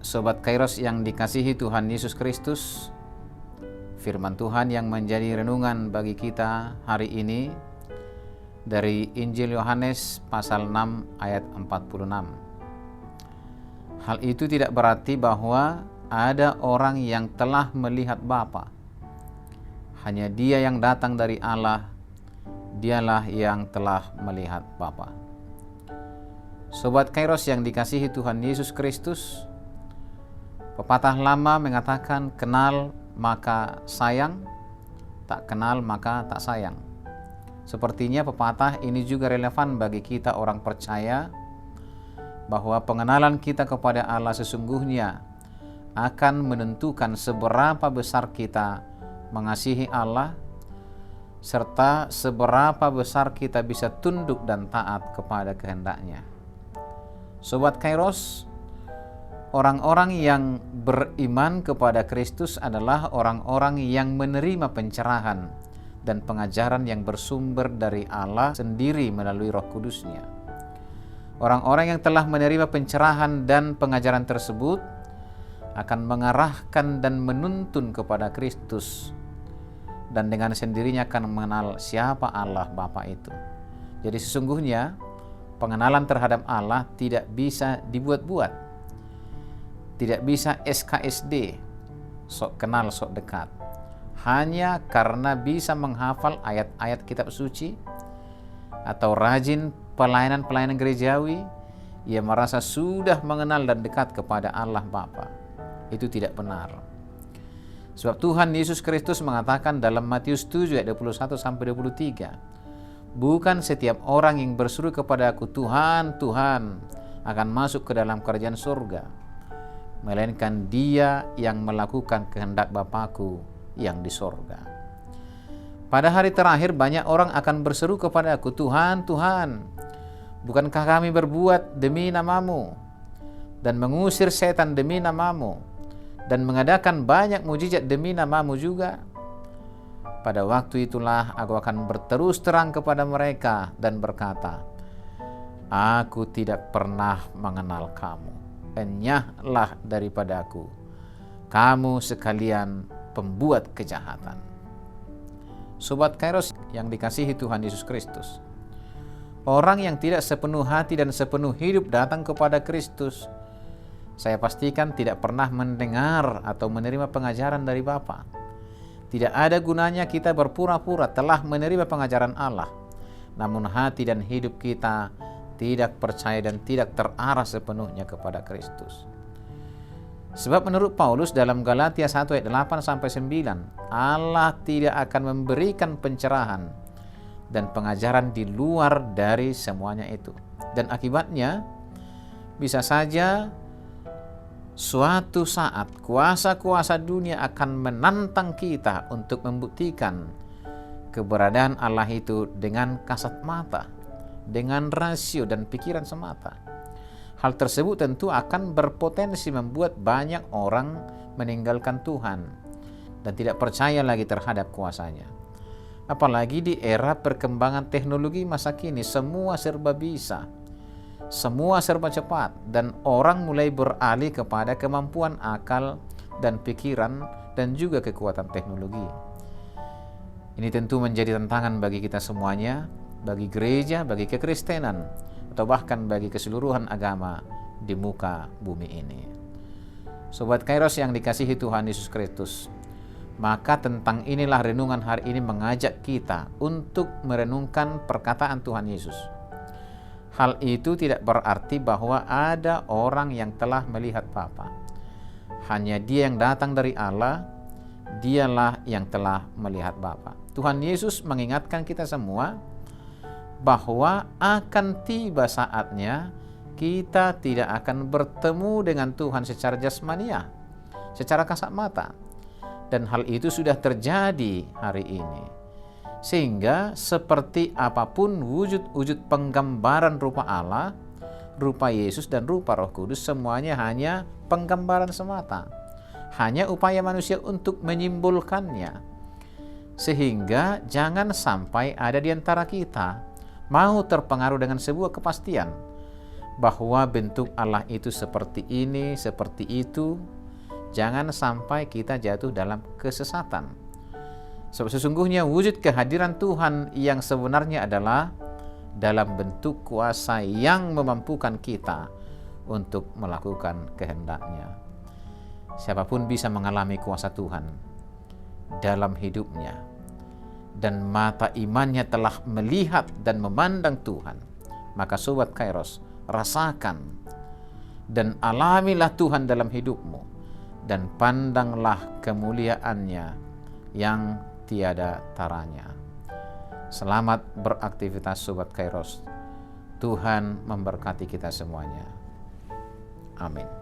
Sobat Kairos yang dikasihi Tuhan Yesus Kristus, firman Tuhan yang menjadi renungan bagi kita hari ini dari Injil Yohanes pasal 6 ayat 46. Hal itu tidak berarti bahwa ada orang yang telah melihat Bapa. Hanya Dia yang datang dari Allah, Dialah yang telah melihat Bapa. Sobat Kairos yang dikasihi Tuhan Yesus Kristus, pepatah lama mengatakan kenal maka sayang, tak kenal maka tak sayang. Sepertinya pepatah ini juga relevan bagi kita orang percaya bahwa pengenalan kita kepada Allah sesungguhnya akan menentukan seberapa besar kita mengasihi Allah serta seberapa besar kita bisa tunduk dan taat kepada kehendak-Nya. Sobat Kairos, orang-orang yang beriman kepada Kristus adalah orang-orang yang menerima pencerahan dan pengajaran yang bersumber dari Allah sendiri melalui Roh Kudus-Nya. Orang-orang yang telah menerima pencerahan dan pengajaran tersebut akan mengarahkan dan menuntun kepada Kristus, dan dengan sendirinya akan mengenal siapa Allah Bapa itu. Jadi sesungguhnya pengenalan terhadap Allah tidak bisa dibuat-buat. Tidak bisa SKSD, sok kenal sok dekat. Hanya karena bisa menghafal ayat-ayat kitab suci atau rajin pelayanan-pelayanan gerejawi, ia merasa sudah mengenal dan dekat kepada Allah Bapa. Itu tidak benar. Sebab Tuhan Yesus Kristus mengatakan dalam Matius 7 ayat 21-23, bukan setiap orang yang berseru kepada Aku, Tuhan, Tuhan, akan masuk ke dalam kerajaan surga, melainkan dia yang melakukan kehendak Bapa-Ku yang di surga. Pada hari terakhir banyak orang akan berseru kepada Aku, Tuhan, Tuhan, bukankah kami berbuat demi nama-Mu dan mengusir setan demi nama-Mu dan mengadakan banyak mujizat demi nama-Mu juga? Pada waktu itulah Aku akan berterus terang kepada mereka dan berkata, Aku tidak pernah mengenal kamu. Enyahlah daripada Aku, kamu sekalian pembuat kejahatan. Sobat Kairos yang dikasihi Tuhan Yesus Kristus, orang yang tidak sepenuh hati dan sepenuh hidup datang kepada Kristus, saya pastikan tidak pernah mendengar atau menerima pengajaran dari Bapa. Tidak ada gunanya kita berpura-pura telah menerima pengajaran Allah, namun hati dan hidup kita tidak percaya dan tidak terarah sepenuhnya kepada Kristus. Sebab menurut Paulus dalam Galatia 1 ayat 8-9, Allah tidak akan memberikan pencerahan dan pengajaran di luar dari semuanya itu. Dan akibatnya bisa saja suatu saat kuasa-kuasa dunia akan menantang kita untuk membuktikan keberadaan Allah itu dengan kasat mata, dengan rasio dan pikiran semata. Hal tersebut tentu akan berpotensi membuat banyak orang meninggalkan Tuhan dan tidak percaya lagi terhadap kuasa-Nya. Apalagi di era perkembangan teknologi masa kini, semua serba bisa, semua serba cepat, dan orang mulai beralih kepada kemampuan akal dan pikiran dan juga kekuatan teknologi. Ini tentu menjadi tantangan bagi kita semuanya, bagi gereja, bagi kekristenan, atau bahkan bagi keseluruhan agama di muka bumi ini. Sobat Kairos yang dikasihi Tuhan Yesus Kristus, maka tentang inilah renungan hari ini mengajak kita untuk merenungkan perkataan Tuhan Yesus. Hal itu tidak berarti bahwa ada orang yang telah melihat Bapa. Hanya Dia yang datang dari Allah, Dialah yang telah melihat Bapa. Tuhan Yesus mengingatkan kita semua bahwa akan tiba saatnya kita tidak akan bertemu dengan Tuhan secara jasmania, secara kasat mata. Dan hal itu sudah terjadi hari ini. Sehingga seperti apapun wujud-wujud penggambaran rupa Allah, rupa Yesus dan rupa Roh Kudus, semuanya hanya penggambaran semata. Hanya upaya manusia untuk menyimbolkannya. Sehingga jangan sampai ada di antara kita mau terpengaruh dengan sebuah kepastian bahwa bentuk Allah itu seperti ini, seperti itu, jangan sampai kita jatuh dalam kesesatan. Sebab sesungguhnya wujud kehadiran Tuhan yang sebenarnya adalah dalam bentuk kuasa yang memampukan kita untuk melakukan kehendak-Nya. Siapapun bisa mengalami kuasa Tuhan dalam hidupnya, dan mata imannya telah melihat dan memandang Tuhan, maka sobat Kairos, rasakan dan alamilah Tuhan dalam hidupmu, dan pandanglah kemuliaan-Nya yang tiada taranya. Selamat beraktivitas sobat Kairos. Tuhan memberkati kita semuanya. Amin.